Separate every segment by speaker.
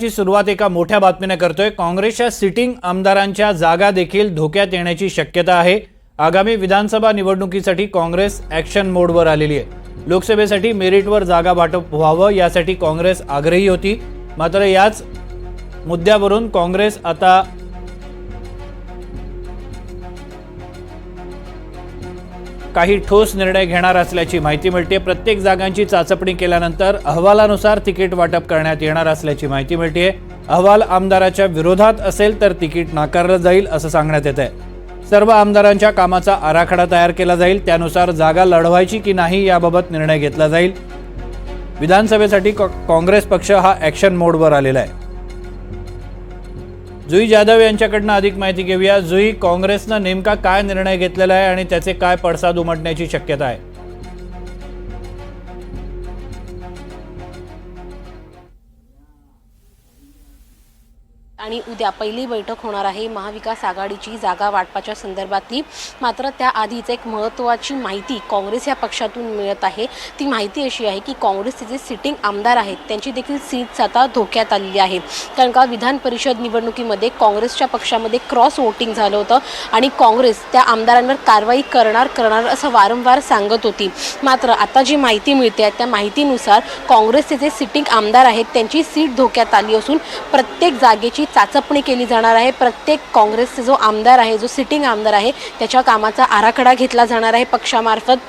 Speaker 1: ची सुरुवात एका मोठ्या बातमीने करतोय। काँग्रेसच्या सिटिंग आमदारांच्या जागा देखील धोक्यात येण्याची शक्यता आहे। आगामी विधानसभा निवडणुकीसाठी काँग्रेस ॲक्शन मोडवर आलेली आहे। लोकसभेसाठी मेरिटवर जागा वाटप व्हावं यासाठी काँग्रेस आग्रही होती, मात्र याच मुद्द्यावरून काँग्रेस आता काही ठोस निर्णय घेणार असल्याची माहिती मिळते। प्रत्येक जागांची चाचपणी केल्यानंतर अहवालानुसार तिकीट वाटप करण्यात येणार असल्याची माहिती मिळते। अहवाल आमदाराच्या विरोधात असेल तर तिकीट नाकारलं जाईल असं सांगण्यात येत आहे। सर्व आमदारांच्या कामाचा आराखडा तयार केला जाईल, त्यानुसार जागा लढवायची की नाही याबाबत निर्णय घेतला जाईल। विधानसभेसाठी काँग्रेस पक्ष हा ॲक्शन मोडवर आलेला आहे। जुई जाधव यांच्याकडनं अधिक माहिती घेऊया। जुई, काँग्रेसनं नेमका काय निर्णय घेतलेला आहे आणि त्याचे काय पडसाद उमटण्याची शक्यता आहे?
Speaker 2: आणि उद्या पहिली बैठक होणार आहे महाविकास आघाडीची जागा वाटपाच्या संदर्भातली। मात्र त्याआधीच एक महत्त्वाची माहिती काँग्रेस या पक्षातून मिळत आहे। ती माहिती अशी आहे की काँग्रेसचे जे सिटिंग आमदार आहेत त्यांची देखील सीट आता धोक्यात आलेली आहे। कारण का विधान परिषद निवडणुकीमध्ये काँग्रेसच्या पक्षामध्ये क्रॉस वोटिंग झालं होतं आणि काँग्रेस त्या आमदारांवर कारवाई करणार असं वारंवार सांगत होती। मात्र आता जी माहिती मिळते त्या माहितीनुसार काँग्रेसचे जे सिटिंग आमदार आहेत त्यांची सीट धोक्यात आली असून प्रत्येक जागेची चाचपणी केली जाणार आहे। प्रत्येक काँग्रेसचा जो आमदार आहे, जो सिटिंग आमदार आहे, त्याच्या कामाचा आराखडा घेतला जाणार आहे पक्षामार्फत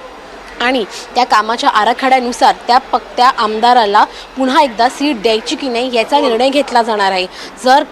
Speaker 2: आणि त्या कामाच्या आराखड्यानुसार त्या आमदाराला पुन्हा एकदा सीट द्यायची की नाही याचा निर्णय घेतला जाणार आहे। जर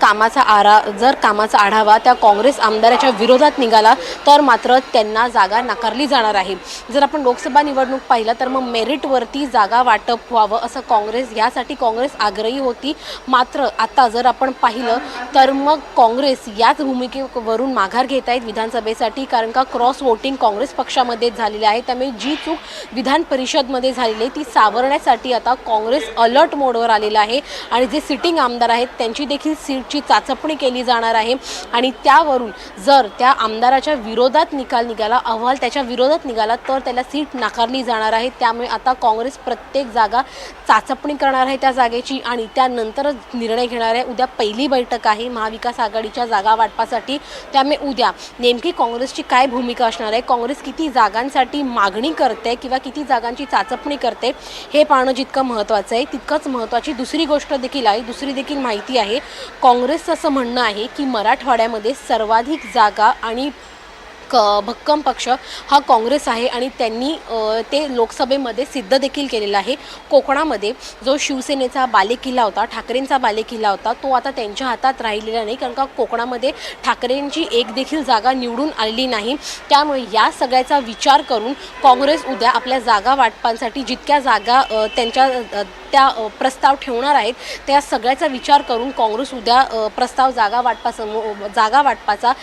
Speaker 2: कामाचा आढावा त्या काँग्रेस आमदाराच्या विरोधात निघाला तर मात्र त्यांना जागा नाकारली जाणार आहे। जर आपण लोकसभा निवडणूक पाहिलं तर मग मेरिटवरती जागा वाटप व्हावं असं यासाठी काँग्रेस आग्रही होती। मात्र आता जर आपण पाहिलं तर मग काँग्रेस याच भूमिकेवरून माघार घेत आहेत विधानसभेसाठी, कारण का क्रॉस वोटिंग काँग्रेस पक्षामध्ये झालेले आहे। त्यामुळे जी चूक विधान परिषदमध्ये झालेली ती सावरण्यासाठी आता काँग्रेस अलर्ट मोडवर आलेला आहे आणि जे सिटिंग आमदार आहेत त्यांची देखील सीटची चाचपणी केली जाणार आहे आणि त्यावरून जर त्या आमदाराच्या विरोधात निकाल निघाला, अहवाल त्याच्या विरोधात निघाला तर त्याला सीट नाकारली जाणार आहे। त्यामुळे आता काँग्रेस प्रत्येक जागा चाचपणी करणार आहे त्या जागेची आणि त्यानंतरच निर्णय घेणार आहे। उद्या पहिली बैठक आहे महाविकास आघाडीच्या जागा वाटपासाठी। त्यामुळे उद्या नेमकी काँग्रेसची काय भूमिका असणार आहे, काँग्रेस किती जागांसाठी मागणी करते किंवा किती जागांची चाचपणी करते हे पाहणं जितकं महत्त्वाचं आहे तितकंच महत्त्वाची दुसरी गोष्ट देखील आहे, दुसरी देखील माहिती आहे। काँग्रेसचं असं म्हणणं आहे की मराठवाड्यामध्ये सर्वाधिक जागा आणि भक्कम पक्ष हा काँग्रेस आहे आणि त्यांनी ते लोकसभेमध्ये सिद्ध देखील केलेला आहे। कोकणामध्ये जो शिवसेनेचा बालेकिल्ला होता, ठाकरेंचा बालेकिल्ला होता, तो आता त्यांच्या हातात राहिलेला नाही, कारण का कोकणामध्ये ठाकरेंची एक देखील जागा निवडून आलेली नाही। त्यामुळे या सगळ्याचा विचार करून काँग्रेस उद्या आपल्या जागा वाटपांसाठी जितक्या जागा त्या प्रस्ताव ठेवणार आहेत त्या सगळ्याचा विचार करून काँग्रेस उद्या प्रस्ताव जागा वाटपाचा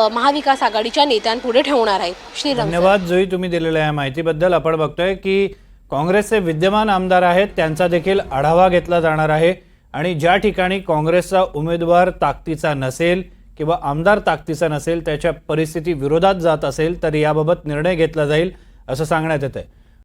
Speaker 2: महाविकास आघाडीच्या नेत्यांपुढे ठेवणार आहे।
Speaker 1: धन्यवाद जुई, तुम्ही दिलेल्या या माहितीबद्दल। आपण बघतोय की काँग्रेसचे विद्यमान आमदार आहेत त्यांचा देखील आढावा घेतला जाणार आहे आणि ज्या ठिकाणी काँग्रेसचा उमेदवार ताकदीचा नसेल किंवा आमदार ताकदीचा नसेल, त्याच्या परिस्थिती विरोधात जात असेल तर याबाबत निर्णय घेतला जाईल असं सांगण्यात येत आहे।